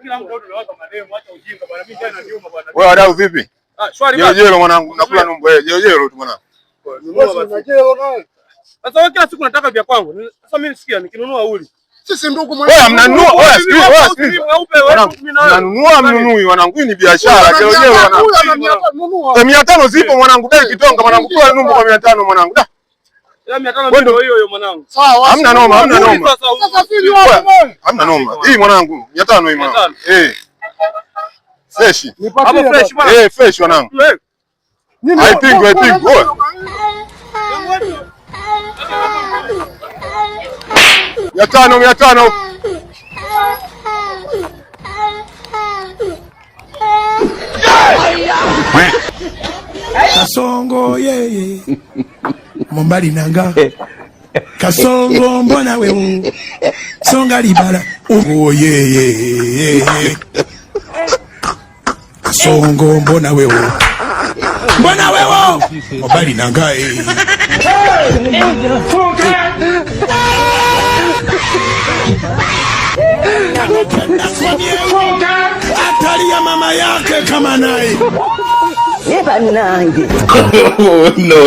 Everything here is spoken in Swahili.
Kila mtu tunawapa mademo, acha ujinga bwana. Mimi tena niuma bwana. Wewe wadau vipi? Shwari bwana. Jelo mwanangu, nakula numbo jelo tu mwanangu. Nunua basi. Jelo naye. Sasa wewe kila siku nataka vya kwangu. Sasa mimi nisikia nikinunua uli. Sisi ndugu mwanangu. Wewe mnanunua, mnanunua mnunui wanangu, hii ni biashara. Jelo wanangu. 500 zipo mwanangu, dai kitonga mwanangu, kwa numbo kwa 500 mwanangu. Da. Ya 500 ndio hiyo mwanangu. Sawa. Hamna noma, hamna noma. Hamna noma. Hii mwanangu 500 hii mwanangu. Fresh. Hapo fresh bwana. Fresh wanangu. I think. Wewe. Ya tano. Kasongo yeye. Mombali nanga. Kasongo mbona wewe. Songa libala. Oh yeye. Kasongo mbona wewe. Mombali nanga Atali ya mama yake kama naye. Eba nange. No.